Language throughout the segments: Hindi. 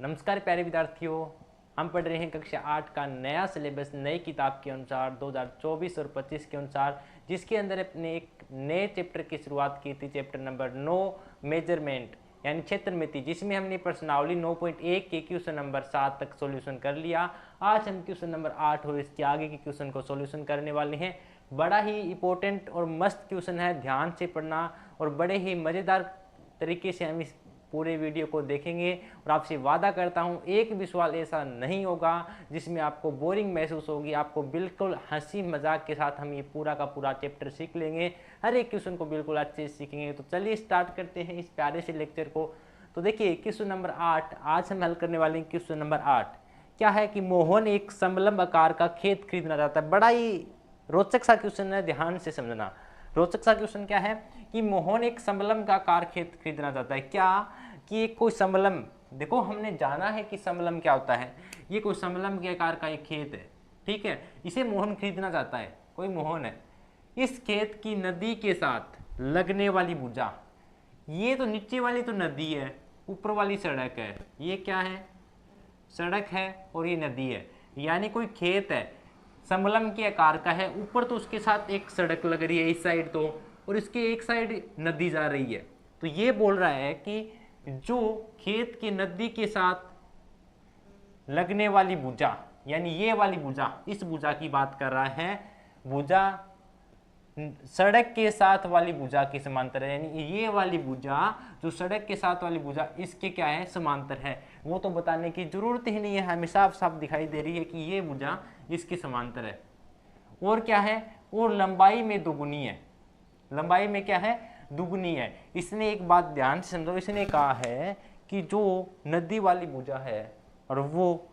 नमस्कार प्यारे विद्यार्थियों, हम पढ़ रहे हैं कक्षा 8 का नया सिलेबस नई किताब के अनुसार 2024 और 25 के अनुसार, जिसके अंदर अपने एक नए चैप्टर की शुरुआत की थी। चैप्टर नंबर 9 मेजरमेंट यानी क्षेत्रमिति, जिसमें हमने प्रश्नावली 9.1 के क्वेश्चन नंबर 7 तक सॉल्यूशन कर लिया। आज हम क्वेश्चन नंबर 8 और इसके आगे के क्वेश्चन को सॉल्यूशन करने वाले हैं। बड़ा ही इंपॉर्टेंट और मस्त क्वेश्चन है, ध्यान से पढ़ना और बड़े ही मज़ेदार तरीके से हम इस पूरे वीडियो को देखेंगे। और आपसे वादा करता हूँ एक भी सवाल ऐसा नहीं होगा जिसमें आपको बोरिंग महसूस होगी। आपको बिल्कुल हंसी मजाक के साथ हम ये पूरा का पूरा चैप्टर सीख लेंगे, हर एक क्वेश्चन को बिल्कुल अच्छे से सीखेंगे। तो चलिए स्टार्ट करते हैं इस प्यारे से लेक्चर को। तो देखिए क्वेश्चन नंबर 8 आज हम हल करने वाले हैं। क्वेश्चन नंबर 8 क्या है कि मोहन एक समलंब आकार का खेत खरीदना चाहता है। बड़ा ही रोचक सा क्वेश्चन है, ध्यान से समझना। रोचक सा क्वेश्चन क्या है कि मोहन एक समलंब का आकार खेत खरीदना चाहता है। क्या कि एक कोई समलंब, देखो हमने जाना है कि समलंब क्या होता है। ये कोई समलंब के आकार का एक खेत है, ठीक है। इसे मोहन खरीदना चाहता है, कोई मोहन है। इस खेत की नदी के साथ लगने वाली भुजा, ये तो नीचे वाली तो नदी है, ऊपर वाली सड़क है। ये क्या है? सड़क है और ये नदी है। यानी कोई खेत है, समलंब के आकार का है, ऊपर तो उसके साथ एक सड़क लग रही है इस साइड तो, और इसके एक साइड नदी जा रही है। तो ये बोल रहा है कि जो खेत की नदी के साथ लगने वाली भुजा, यानी ये वाली भुजा, इस भुजा की बात कर रहा है। भुजा सड़क के साथ वाली भुजा के समांतर है, यानी ये वाली भुजा जो सड़क के साथ वाली भुजा इसके क्या है? समांतर है। वो तो बताने की जरूरत ही नहीं है, हमें साफ साफ दिखाई दे रही है कि ये भुजा इसके समांतर है। और क्या है? और लंबाई में दुगुनी है। लंबाई में क्या है? दुगुनी है। इसने एक बात ध्यान से समझो, इसने कहा है कि जो नदी वाली भुजा है और वो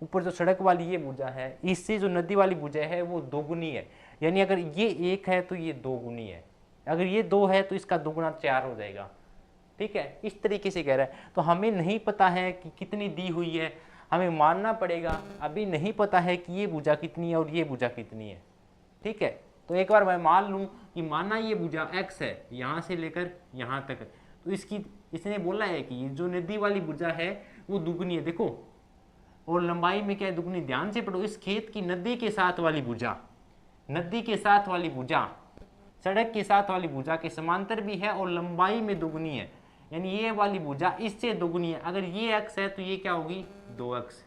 ऊपर जो सड़क वाली ये भुजा है, इससे जो नदी वाली भुजा है वो दोगुनी है। यानी अगर ये एक है तो ये दो गुनी है, अगर ये दो है तो इसका दोगुना 4 हो जाएगा, ठीक है। इस तरीके से कह रहा है। तो हमें नहीं पता है कि कितनी दी हुई है, हमें मानना पड़ेगा। अभी नहीं पता है कि ये भुजा कितनी है और ये भुजा कितनी है, ठीक है। तो एक बार मैं मान लूँ कि माना ये भुजा x है, यहाँ से लेकर यहाँ तक, तो इसने बोला है कि जो नदी वाली भुजा है वो दुगनी है, देखो। और लंबाई में क्या है? दुगनी। ध्यान से पढ़ो, इस खेत की नदी के साथ वाली भुजा, नदी के साथ वाली भुजा सड़क के साथ वाली भुजा के समांतर भी है और लंबाई में दुगनी है। यानी ये वाली भुजा इससे दुगनी है। अगर ये x है तो ये क्या होगी? 2x।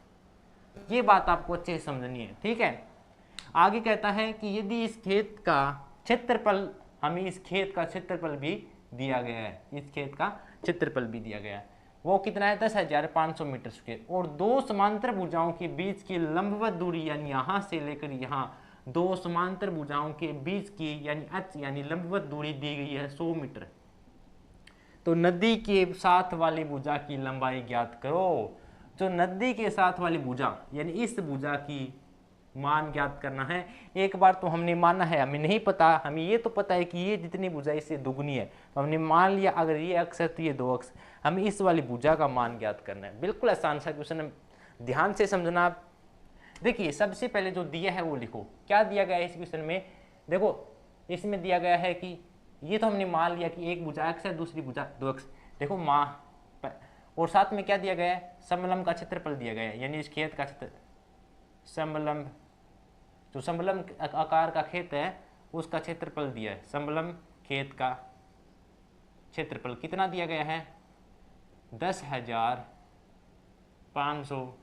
ये बात आपको अच्छे से समझनी है, ठीक है। आगे कहता है कि यदि इस खेत का क्षेत्रफल, हमें इस खेत का क्षेत्रफल भी दिया गया है, इस खेत का क्षेत्रफल भी दिया गया है, वो कितना है? 10,500 मीटर स्क्वायर। और दो समांतर भुजाओं के बीच की लंबवत दूरी, यानी यहाँ से लेकर यहाँ दो समांतर भुजाओं के बीच की यानी h यानी लंबवत दूरी दी गई है 100 मीटर। तो नदी के साथ वाली भुजा की लंबाई ज्ञात करो। जो नदी के साथ वाली भुजा यानी इस भुजा की मान ज्ञात करना है। एक बार तो हमने माना है, हमें नहीं पता, हमें ये तो पता है कि ये जितनी भुजा इससे दुगनी है, तो हमने मान लिया अगर ये अक्ष है तो ये 2x। हमें इस वाली भुजा का मान ज्ञात करना है। बिल्कुल आसान सा क्वेश्चन है, ध्यान से समझना। देखिए सबसे पहले जो दिया है वो लिखो। क्या दिया गया है इस क्वेश्चन में? देखो इसमें दिया गया है कि ये तो हमने मान लिया कि एक भुजा x है, दूसरी भुजा 2x। देखो और साथ में क्या दिया गया है? समलंब का क्षेत्रफल दिया गया है, यानी इस खेत का समलंब, जो समलंब आकार का खेत है उसका क्षेत्रफल दिया है। समलंब खेत का क्षेत्रफल कितना दिया गया है? 10,500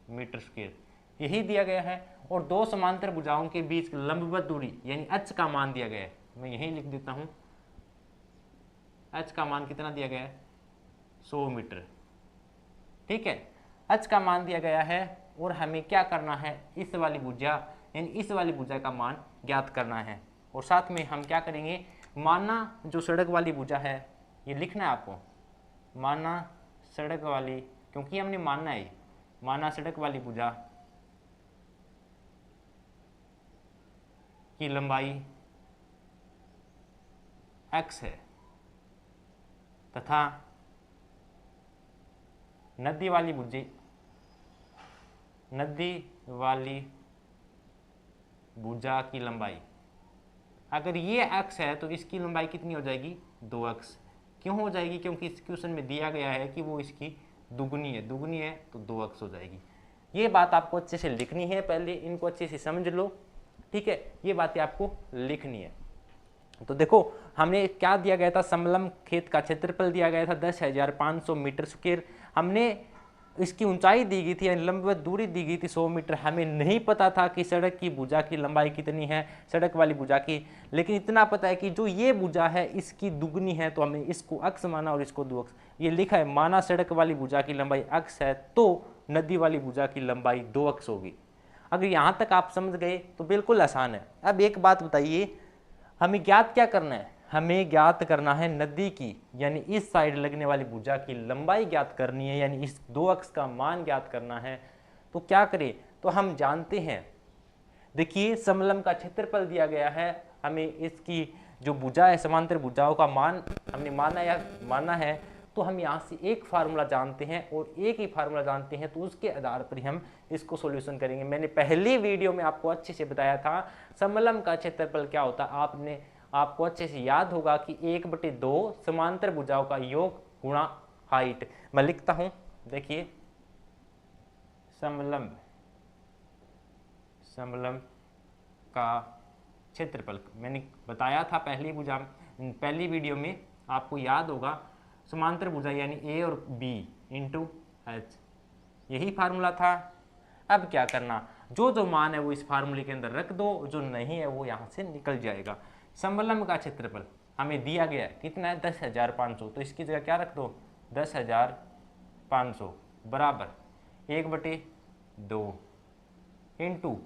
मीटर स्क्वायर, यही दिया गया है। और दो समांतर भुजाओं के बीच लंबवत दूरी यानी h का मान दिया गया है। मैं यही लिख देता हूं, h का मान कितना दिया गया है? 100 मीटर, ठीक है। h का मान दिया गया है और हमें क्या करना है? इस वाली भुजा यानी इस वाली भुजा का मान ज्ञात करना है। और साथ में हम क्या करेंगे? माना जो सड़क वाली भुजा है, ये लिखना है आपको, माना सड़क वाली, क्योंकि हमने मानना है, माना सड़क वाली भुजा की लंबाई x है तथा नदी वाली भुजा की लंबाई, अगर ये x है तो इसकी लंबाई कितनी हो जाएगी? 2x। क्यों हो जाएगी? क्योंकि इस क्वेश्चन में दिया गया है कि वो इसकी दुगनी है तो 2x हो जाएगी। ये बात आपको अच्छे से लिखनी है, पहले इनको अच्छे से समझ लो, ठीक है, ये बातें आपको लिखनी है। तो देखो हमने क्या दिया गया था, समलम खेत का क्षेत्रफल दिया गया था 10,500 मीटर स्क्वायर, हमने इसकी ऊंचाई दी गई थी यानी लंबवत दूरी दी गई थी 100 मीटर। हमें नहीं पता था कि सड़क की भुजा की लंबाई कितनी है, सड़क वाली भुजा की, लेकिन इतना पता है कि जो ये भुजा है इसकी दुगनी है, तो हमने इसको अक्स माना और इसको 2 अक्स। ये लिखा है, माना सड़क वाली भुजा की लंबाई अक्स है तो नदी वाली भुजा की लंबाई 2 अक्स होगी। अगर यहाँ तक आप समझ गए तो बिल्कुल आसान है। अब एक बात बताइए, हमें ज्ञात क्या करना है, हमें ज्ञात करना है नदी की यानी इस साइड लगने वाली भुजा की लंबाई ज्ञात करनी है, यानी इस 2 अक्स का मान ज्ञात करना है। तो क्या करें, तो हम जानते हैं, देखिए समलम का क्षेत्रफल दिया गया है, हमें इसकी जो भुजा है समांतर भुजाओं का मान हमने माना है, तो हम यहाँ से एक फार्मूला जानते हैं और एक ही फार्मूला जानते हैं, तो उसके आधार पर ही हम इसको सॉल्यूशन करेंगे। मैंने पहली वीडियो में आपको अच्छे से बताया था समलम का क्षेत्रफल क्या होता है, आपको अच्छे से याद होगा कि 1/2 समांतर भुजाओं का योग गुणा हाइट। मैं लिखता हूं, देखिए समलम का क्षेत्रफल मैंने बताया था पहली वीडियो में, आपको याद होगा समांतर भुजा यानी ए और बी इंटू एच, यही फार्मूला था। अब क्या करना, जो मान है वो इस फार्मूले के अंदर रख दो, जो नहीं है वो यहाँ से निकल जाएगा। समलम का क्षेत्रफल हमें दिया गया है कितना है, 10,500, तो इसकी जगह क्या रख दो, 10,500 बराबर 1/2 इंटू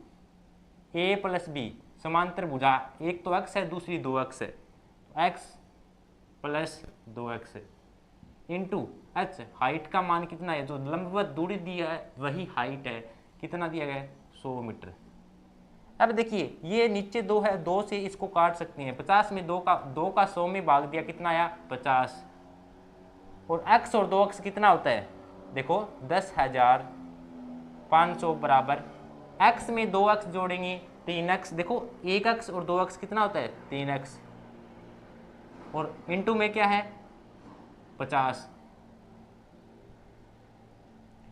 ए प्लस बी, समांतर भुजा एक तो एक्स है दूसरी 2 अक्स है, x plus 2 x into H, height का मान कितना है, जो लंबवत दूरी दी है वही हाइट है, कितना दिया गया है 100 मीटर। अब देखिए ये नीचे 2 है, 2 से इसको काट सकते हैं, 50 में 2 का 100 में भाग दिया, कितना आया 50, और x और 2 अक्स कितना होता है, देखो 10,500 बराबर x में 2 अक्स जोड़ेंगे 3 अक्स, देखो 1 अक्स और 2 अक्स कितना होता है 3 अक्स, और इंटू में क्या है 50,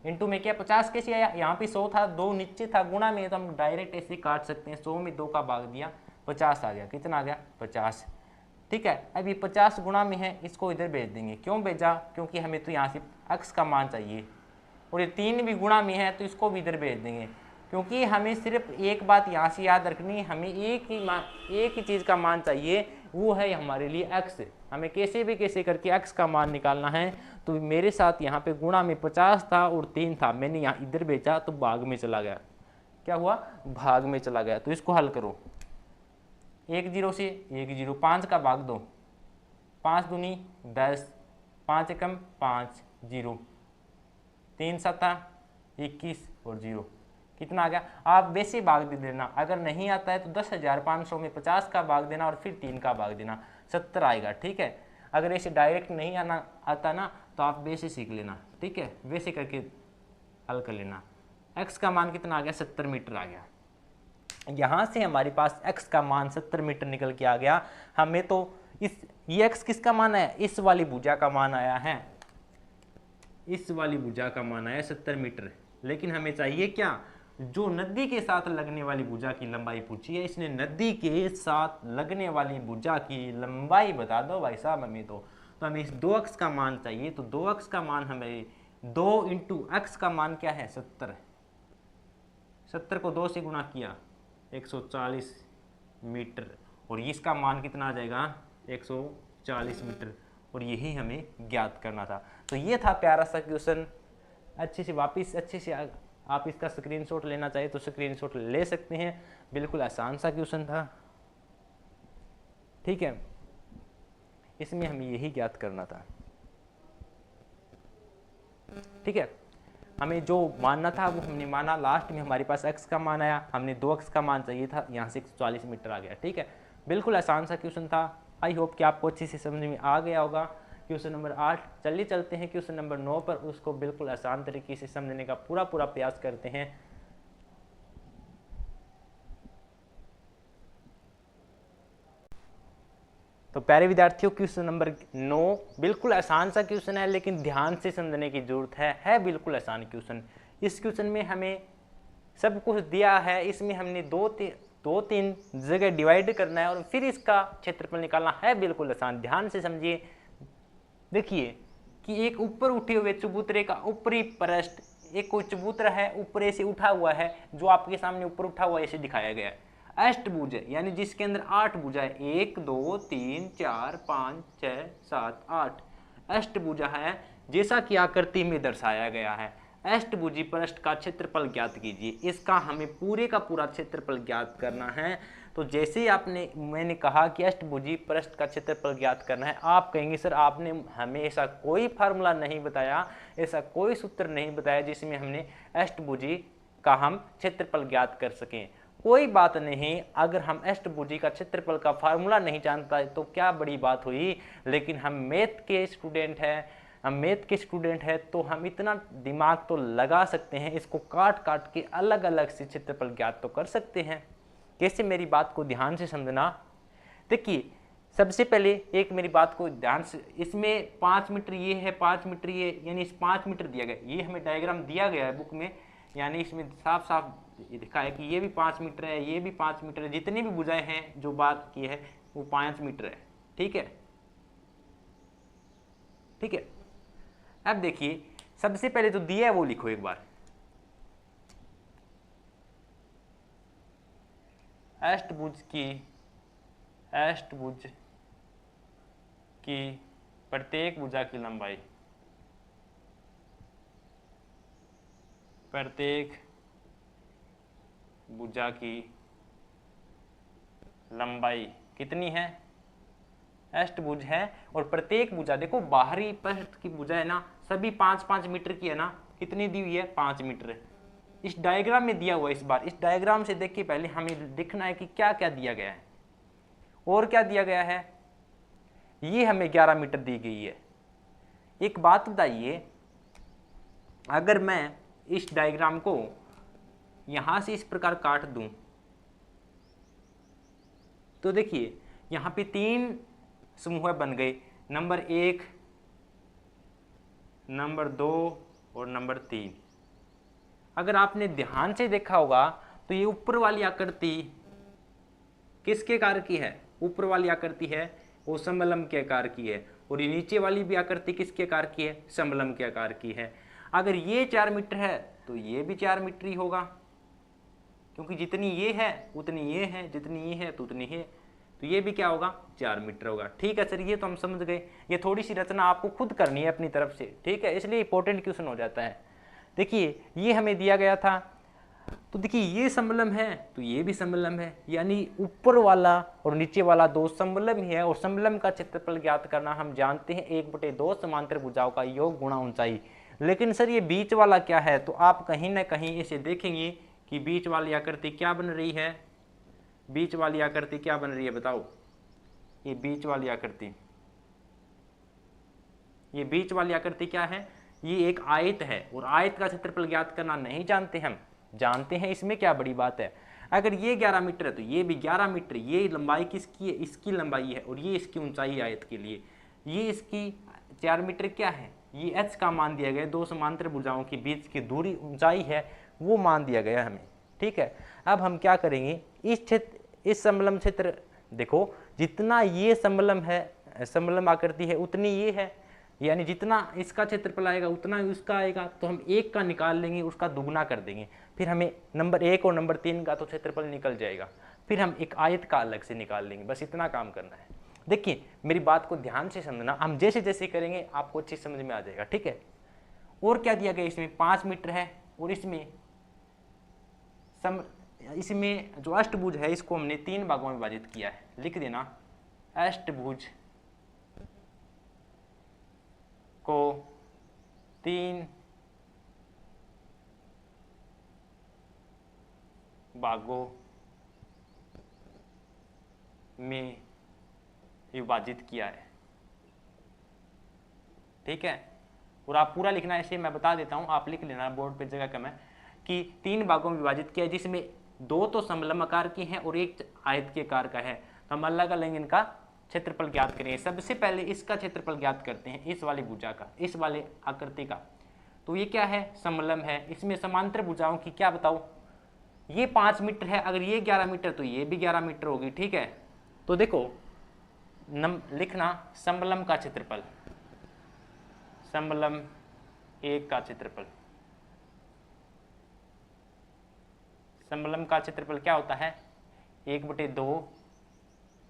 इंटू में क्या 50 कैसे आया, यहाँ पे 100 था, 2 नीचे था, गुणा में तो हम डायरेक्ट ऐसे काट सकते हैं, 100 में 2 का भाग दिया 50 आ गया, कितना आ गया 50, ठीक है। अब ये 50 गुणा में है, इसको इधर भेज देंगे, क्यों भेजा, क्योंकि हमें तो यहाँ से अक्स का मान चाहिए, और ये 3 भी गुणा में है तो इसको भी इधर भेज देंगे, क्योंकि हमें सिर्फ एक बात यहाँ से याद रखनी है, हमें एक ही चीज़ का मान चाहिए, वो है हमारे लिए एक्स। हमें कैसे करके एक्स का मान निकालना है, तो मेरे साथ यहाँ पे गुणा में 50 था और 3 था, मैंने यहाँ इधर भेजा तो भाग में चला गया, क्या हुआ भाग में चला गया। तो इसको हल करो, 1 0 से 1 0, 5 का भाग दो, 5 दूनी 10, 5 एकम 5 0, 3 7 21 और 0, कितना आ गया। आप वैसे भाग दे देना, अगर नहीं आता है तो 10,500 में 50 का भाग देना और फिर 3 का भाग देना, 70 आएगा, ठीक है। अगर ऐसे डायरेक्ट नहीं आता ना तो आप वैसे सीख लेना, ठीक है, वैसे करके हल कर लेना। x का मान कितना आ गया 70 मीटर आ गया, यहाँ से हमारे पास x का मान 70 मीटर निकल के आ गया। हमें तो ये x किसका मान है, इस वाली भुजा का मान आया है, इस वाली भुजा का मान आया 70 मीटर, लेकिन हमें चाहिए क्या, जो नदी के साथ लगने वाली भुजा की लंबाई पूछी है, इसने नदी के साथ लगने वाली भुजा की लंबाई बता दो भाई साहब हमें, तो हमें इस 2 अक्स का मान चाहिए, तो 2 अक्स का मान हमें 2 इंटू एक्स का मान क्या है 70, 70 को 2 से गुणा किया 140 मीटर, और इसका मान कितना आ जाएगा 140 मीटर, और यही हमें ज्ञात करना था। तो ये था प्यारा सा क्वेश्चन, अच्छे से आप इसका स्क्रीनशॉट लेना चाहिए तो स्क्रीनशॉट ले सकते हैं, बिल्कुल आसान सा क्वेश्चन था, ठीक है। इसमें हमें यही ज्ञात करना था, ठीक है। हमें जो मानना था वो हमने माना, लास्ट में हमारे पास x का मान आया, हमने 2 अक्स का मान चाहिए था, यहाँ से 140 मीटर आ गया, ठीक है। बिल्कुल आसान सा क्वेश्चन था, आई होप कि आपको अच्छे से समझ में आ गया होगा। क्वेश्चन नंबर 8 चलिए चलते हैं क्वेश्चन नंबर 9 पर, उसको बिल्कुल आसान तरीके से समझने का पूरा प्रयास करते हैं। तो प्यारे विद्यार्थियों, क्वेश्चन नंबर 9 बिल्कुल आसान सा क्वेश्चन है, लेकिन ध्यान से समझने की जरूरत है बिल्कुल आसान क्वेश्चन। इस क्वेश्चन में हमें सब कुछ दिया है, इसमें हमने दो तीन जगह डिवाइड करना है और फिर इसका क्षेत्रफल निकालना है, बिल्कुल आसान। ध्यान से समझिए। देखिए कि एक ऊपर उठे हुए चबूतरे का ऊपरी पृष्ठ, एक कोई चबूतरा है ऊपर से उठा हुआ है, जो आपके सामने ऊपर उठा हुआ ऐसे दिखाया गया है। अष्टभुज है, यानी जिसके अंदर 8 भुजा है, 1 2 3 4 5 6 7 8 अष्टभुजा है, जैसा कि आकृति में दर्शाया गया है। अष्टभुजी पृष्ठ का क्षेत्रफल ज्ञात कीजिए। इसका हमें पूरे का पूरा क्षेत्रफल ज्ञात करना है। तो जैसे ही मैंने कहा कि अष्टभुजी पृष्ठ का क्षेत्रफल ज्ञात करना है, आप कहेंगे सर आपने हमें ऐसा कोई फार्मूला नहीं बताया, ऐसा कोई सूत्र नहीं बताया जिसमें हमने अष्टभुजी का हम क्षेत्रफल ज्ञात कर सकें। कोई बात नहीं, अगर हम अष्टभुजी का क्षेत्रफल का फार्मूला नहीं जानता तो क्या बड़ी बात हुई, लेकिन हम मैथ के स्टूडेंट हैं तो हम इतना दिमाग तो लगा सकते हैं, इसको काट काट के अलग अलग से क्षेत्रफल ज्ञात तो कर सकते हैं। कैसे, मेरी बात को ध्यान से समझना। देखिए सबसे पहले एक मेरी बात को ध्यान से, इसमें 5 मीटर ये है, 5 मीटर ये, यानी इस 5 मीटर दिया गया, ये हमें डायग्राम दिया गया है बुक में, यानी इसमें साफ साफ लिखा है कि ये भी 5 मीटर है, ये भी 5 मीटर है, जितनी भी भुजाएं हैं जो बात की है वो 5 मीटर है। ठीक है, ठीक है। अब देखिए सबसे पहले जो दिया है वो लिखो एक बार। अष्टभुज की प्रत्येक भुजा की लंबाई, प्रत्येक भुजा की लंबाई कितनी है? अष्टभुज है और प्रत्येक भुजा, देखो बाहरी पृष्ठ की भुजा है ना, सभी 5-5 मीटर की है ना। कितनी दी हुई है? 5 मीटर। इस डायग्राम में दिया हुआ है। इस बार इस डायग्राम से देखिए, पहले हमें देखना है कि क्या क्या दिया गया है और क्या दिया गया है। ये हमें 11 मीटर दी गई है। एक बात बताइए, अगर मैं इस डायग्राम को यहां से इस प्रकार काट दूं तो देखिए यहां पे 3 समूह बन गए, नंबर 1, नंबर 2 और नंबर 3। अगर आपने ध्यान से देखा होगा तो ये ऊपर वाली आकृति किसके आकार की है? ऊपर वाली आकृति है वो समलंब के आकार की है, और ये नीचे वाली भी आकृति किसके आकार की है? समलंब के आकार की है। अगर ये 4 मीटर है तो ये भी 4 मीटर ही होगा, क्योंकि जितनी ये है उतनी ये है, जितनी ये है तो उतनी है, तो ये भी क्या होगा? 4 मीटर होगा। ठीक है सर, ये तो हम समझ गए। ये थोड़ी सी रचना आपको खुद करनी है अपनी तरफ से, ठीक है, इसलिए इंपॉर्टेंट क्वेश्चन हो जाता है। देखिए ये हमें दिया गया था, तो देखिए ये समलंब है तो ये भी समलंब है, यानी ऊपर वाला और नीचे वाला 2 समलंब ही है। और समलंब का क्षेत्रफल ज्ञात करना हम जानते हैं 1/2 समांतर भुजाओं का योग गुणा ऊंचाई। लेकिन सर ये बीच वाला क्या है? तो आप कहीं ना कहीं इसे देखेंगे कि बीच वाली आकृति क्या बन रही है। बीच वाली आकृति क्या बन रही है बताओ? ये बीच वाली आकृति, ये बीच वाली आकृति क्या है? ये एक आयत है, और आयत का क्षेत्रफल ज्ञात करना नहीं जानते हम? जानते हैं, इसमें क्या बड़ी बात है। अगर ये 11 मीटर है तो ये भी 11 मीटर। ये लंबाई किसकी है? इसकी लंबाई है, और ये इसकी ऊंचाई आयत के लिए। ये इसकी 4 मीटर क्या है? ये h का मान दिया गया, 2 समांतर भुजाओं के बीच की दूरी ऊंचाई है, वो मान दिया गया हमें। ठीक है, अब हम क्या करेंगे, इस समलंब क्षेत्र, देखो जितना ये समलंब है, समलंब आकृति है, उतनी ये है, यानी जितना इसका क्षेत्रफल आएगा उतना ही उसका आएगा। तो हम 1 का निकाल लेंगे, उसका दुगना कर देंगे, फिर हमें नंबर 1 और नंबर 3 का तो क्षेत्रफल निकल जाएगा। फिर हम एक आयत का अलग से निकाल लेंगे, बस इतना काम करना है। देखिए मेरी बात को ध्यान से समझना, हम जैसे जैसे करेंगे आपको अच्छी समझ में आ जाएगा। ठीक है, और क्या दिया गया? इसमें 5 मीटर है, और इसमें जो अष्टभुज है इसको हमने 3 भागों में विभाजित किया है। लिख देना, अष्टभुज को 3 भागों में विभाजित किया है। ठीक है, और आप पूरा लिखना है, ऐसे मैं बता देता हूं, आप लिख लेना बोर्ड पे, जगह कम है, कि 3 भागों में विभाजित किया है, जिसमें 2 तो समलंब आकार की हैं और 1 आयत के आकार का है। तो हम अलग अलग इनका क्षेत्रफल ज्ञात करेंगे। सबसे पहले इसका क्षेत्रफल ज्ञात करते हैं, इस वाली भुजा का, इस वाले आकृति का। तो ये क्या है, समलंब है। इसमें समांतर भुजाओं की क्या बताओ, ये 5 मीटर है, अगर ये 11 मीटर तो ये भी 11 मीटर होगी, ठीक है। तो देखो लिखना समलंब का क्षेत्रफल, समलंब एक का क्षेत्रफल, समलंब का क्षेत्रफल क्या होता है, 1/2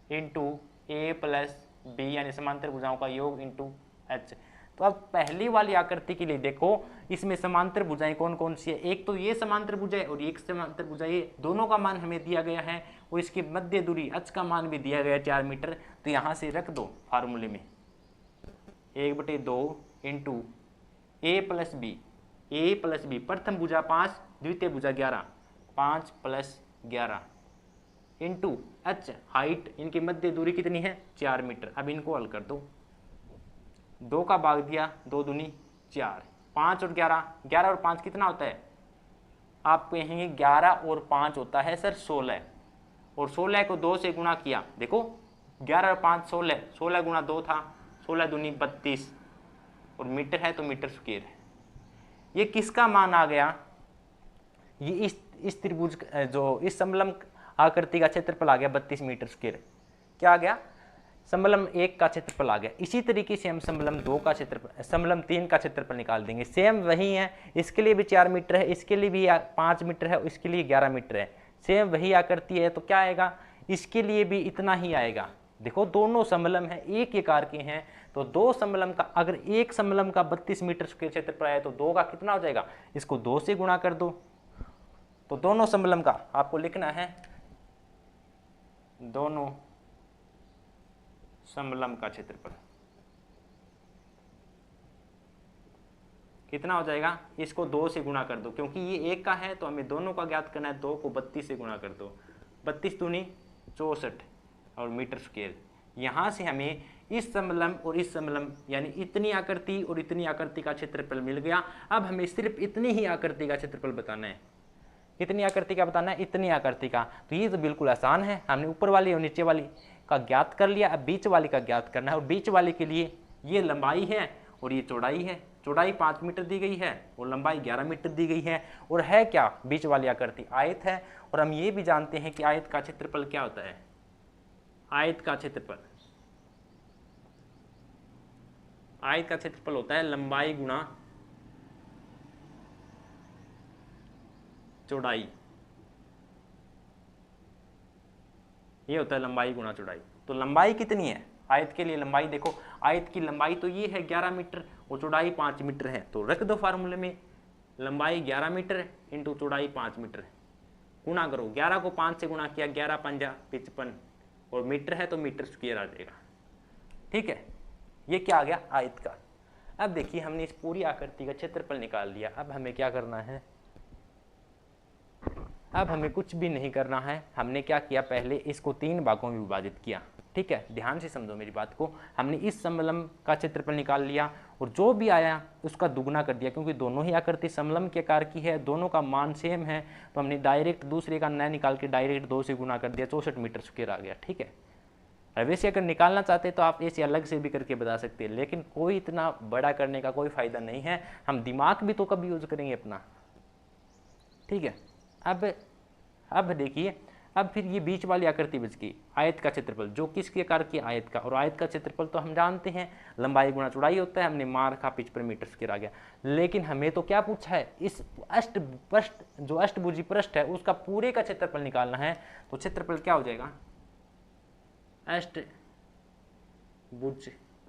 इंटू ए प्लस बी, यानी समांतर भुजाओं का योग इंटू एच। तो अब पहली वाली आकृति के लिए देखो, इसमें समांतर भुजाएं कौन कौन सी है, एक तो ये समांतर भुजा है और एक समांतर भुजा, ये दोनों का मान हमें दिया गया है और इसकी मध्य दूरी एच का मान भी दिया गया है 4 मीटर। तो यहाँ से रख दो फार्मूले में 1/2 इंटू ए प्लस बी, ए प्लस बी, प्रथम भुजा 5, द्वितीय भुजा 11, 5 + 11 इंटू एच, हाइट, इनकी मध्य दूरी कितनी है 4 मीटर। अब इनको हल कर दो, 2 का भाग दिया, 2 दूनी 4, 5 और 11, 11 और 5 कितना होता है, आप कहेंगे 11 और 5 होता है सर 16, और 16 को 2 से गुणा किया, देखो 11 और 5 16, 16 गुणा 2 था, 16 दूनी 32, और मीटर है तो मीटर स्क्वायर है। ये किसका मान आ गया, ये इस त्रिभुज जो इस समलंब आकृति का क्षेत्रफल आ गया 32 मीटर स्क्वायर। क्या आ गया, समलंब 1 का क्षेत्रफल आ गया। इसी तरीके से हम समलंब 2 का क्षेत्रफल, समलंब 3 का क्षेत्रफल निकाल देंगे। सेम वही है, इसके लिए भी 4 मीटर है, इसके लिए भी 5 मीटर है, इसके लिए 11 मीटर है, सेम वही आकृति है। तो क्या आएगा, इसके लिए भी इतना ही आएगा। देखो दोनों समलंब है, एक आकार के हैं, तो दो समलंब का, अगर एक समलंब का 32 मीटर स्क्वायर क्षेत्रफल है तो 2 का कितना हो जाएगा, इसको 2 से गुणा कर दो। तो दोनों समलंब का आपको लिखना है, दोनों समलंब का क्षेत्रफल कितना हो जाएगा, इसको 2 से गुणा कर दो, क्योंकि ये एक का है तो हमें दोनों का ज्ञात करना है। 2 को 32 से गुणा कर दो, 32 दूनी 64 और मीटर स्क्वायर। यहाँ से हमें इस समलंब और इस समलंब, यानी इतनी आकृति और इतनी आकृति का क्षेत्रफल मिल गया। अब हमें सिर्फ इतनी ही आकृति का क्षेत्रफल बताना है। कितनी आकृति का बताना है, इतनी आकृति का। तो ये तो बिल्कुल आसान है, हमने ऊपर वाली और नीचे वाली का ज्ञात कर लिया। अब बीच वाली का ज्ञात करना है, और बीच वाले के लिए ये लंबाई है और ये चौड़ाई है। चौड़ाई 5 मीटर दी गई है और लंबाई 11 मीटर दी गई है। और है क्या, बीच वाली आकृति आयत है। और हम ये भी जानते हैं कि आयत का क्षेत्रफल क्या होता है, आयत का क्षेत्रफल, आयत का क्षेत्रफल होता है लंबाई गुणा चौड़ाई। ये होता है लंबाई गुणा चौड़ाई। तो लंबाई कितनी है आयत के लिए, लंबाई देखो, आयत की लंबाई तो ये है 11 मीटर और चौड़ाई 5 मीटर है। तो रख दो फार्मूले में, लंबाई 11 मीटर इंटू चौड़ाई 5 मीटर, गुणा करो, 11 को 5 से गुणा किया, 11 पंजा 55, और मीटर है तो मीटर स्क्वायर आ जाएगा। ठीक है, ये क्या आ गया, आयत का। अब देखिए हमने इस पूरी आकृति का क्षेत्रफल निकाल लिया। अब हमें क्या करना है, अब हमें कुछ भी नहीं करना है। हमने क्या किया, पहले इसको 3 भागों में विभाजित किया। ठीक है, ध्यान से समझो मेरी बात को। हमने इस समलंब का क्षेत्रफल निकाल लिया और जो भी आया उसका दुगना कर दिया, क्योंकि दोनों ही आकृति समलंब के आकार की है, दोनों का मान सेम है। तो हमने डायरेक्ट दूसरे का न निकाल के डायरेक्ट 2 से गुना कर दिया, 64 मीटर स्क्वायर आ गया। ठीक है, वैसे अगर निकालना चाहते तो आप ऐसे अलग से भी करके बता सकते हैं, लेकिन कोई इतना बड़ा करने का कोई फायदा नहीं है। हम दिमाग भी तो कभी यूज करेंगे अपना। ठीक है, अब देखिए, अब फिर ये बीच वाली आकृति बच गई, आयत का क्षेत्रफल, जो किसके आकार की, आयत का। और आयत का क्षेत्रफल तो हम जानते हैं लंबाई गुणा चौड़ाई होता है, हमने मार रखा पिच मीटर स्क्वायर आ गया। लेकिन हमें तो क्या पूछा है, इस अष्टपृष्ठ, जो अष्टभुजी पृष्ठ है उसका पूरे का क्षेत्रफल निकालना है। तो क्षेत्रफल क्या हो जाएगा, अष्टभुज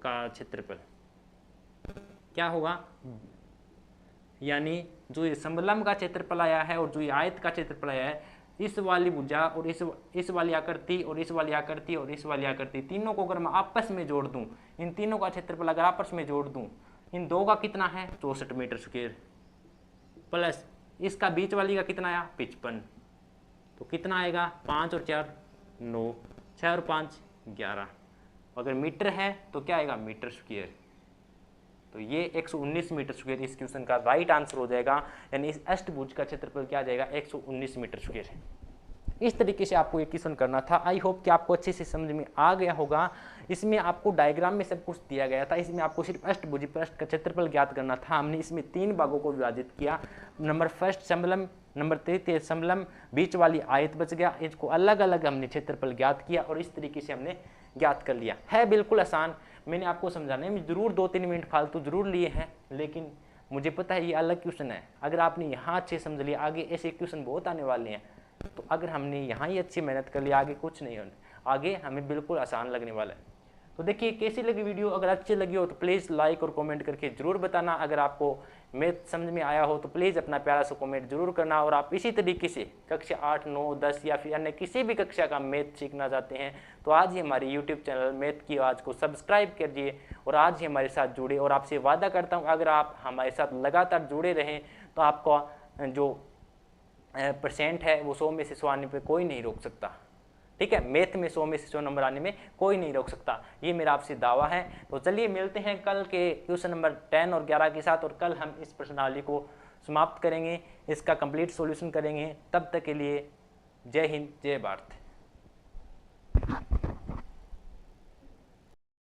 का क्षेत्रफल क्या होगा, यानी जो ये समलंब का क्षेत्रफल आया है और जो ये आयत का क्षेत्रफल आया है, इस वाली भुजा और इस वाली आकृति और इस वाली आकृति और इस वाली आकृति, तीनों को अगर मैं आपस में जोड़ दूं, इन तीनों का क्षेत्रफल अगर आपस में जोड़ दूं, इन दो का कितना है 64 मीटर स्क्वायर, प्लस इसका बीच वाली का कितना आया 55, तो कितना आएगा 5 और 4 9, 6 और 5 11। अगर मीटर है तो क्या आएगा मीटर स्क्वायर। तो ये 119 मीटर स्क्वायर इस क्वेश्चन का राइट आंसर हो जाएगा। यानी इस अष्टभुज का क्षेत्रफल क्या आ जाएगा 119 मीटर स्क्वायर। इस तरीके से आपको ये क्वेश्चन करना था। आई होप कि आपको अच्छे से समझ में आ गया होगा। इसमें आपको डायग्राम में सब कुछ दिया गया था, इसमें आपको सिर्फ अष्टभुजी पृष्ठ का क्षेत्रफल ज्ञात करना था। हमने इसमें 3 भागों को विभाजित किया, नंबर फर्स्ट समलम, नंबर तृतीय समलम, बीच वाली आयत बच गया। इसको अलग अलग हमने क्षेत्रफल ज्ञात किया और इस तरीके से हमने ज्ञात कर लिया। है बिल्कुल आसान, मैंने आपको समझाने में जरूर 2-3 मिनट फालतू जरूर लिए हैं, लेकिन मुझे पता है ये अलग क्वेश्चन है। अगर आपने यहाँ अच्छे समझ लिया, आगे ऐसे क्वेश्चन बहुत आने वाले हैं। तो अगर हमने यहाँ ही अच्छी मेहनत कर लिया, आगे कुछ नहीं होने, आगे हमें बिल्कुल आसान लगने वाला है। तो देखिए कैसी लगी वीडियो, अगर अच्छी लगी हो तो प्लीज़ लाइक और कमेंट करके ज़रूर बताना। अगर आपको मैथ समझ में आया हो तो प्लीज़ अपना प्यारा सा कमेंट जरूर करना। और आप इसी तरीके से कक्षा 8, 9, 10 या फिर अन्य किसी भी कक्षा का मैथ सीखना चाहते हैं तो आज ही हमारे यूट्यूब चैनल मैथ की आवाज़ को सब्सक्राइब कीजिए और आज ही हमारे साथ जुड़े। और आपसे वादा करता हूँ अगर आप हमारे साथ लगातार जुड़े रहें तो आपका जो % है वो 100 में से 100 आने पर कोई नहीं रोक सकता। ठीक है, मैथ में 100 में से 100 नंबर आने में कोई नहीं रोक सकता, ये मेरा आपसे दावा है। तो चलिए मिलते हैं कल के क्वेश्चन नंबर 10 और 11 के साथ, और कल हम इस प्रश्नावली को समाप्त करेंगे, इसका कंप्लीट सॉल्यूशन करेंगे। तब तक के लिए जय हिंद, जय भारत।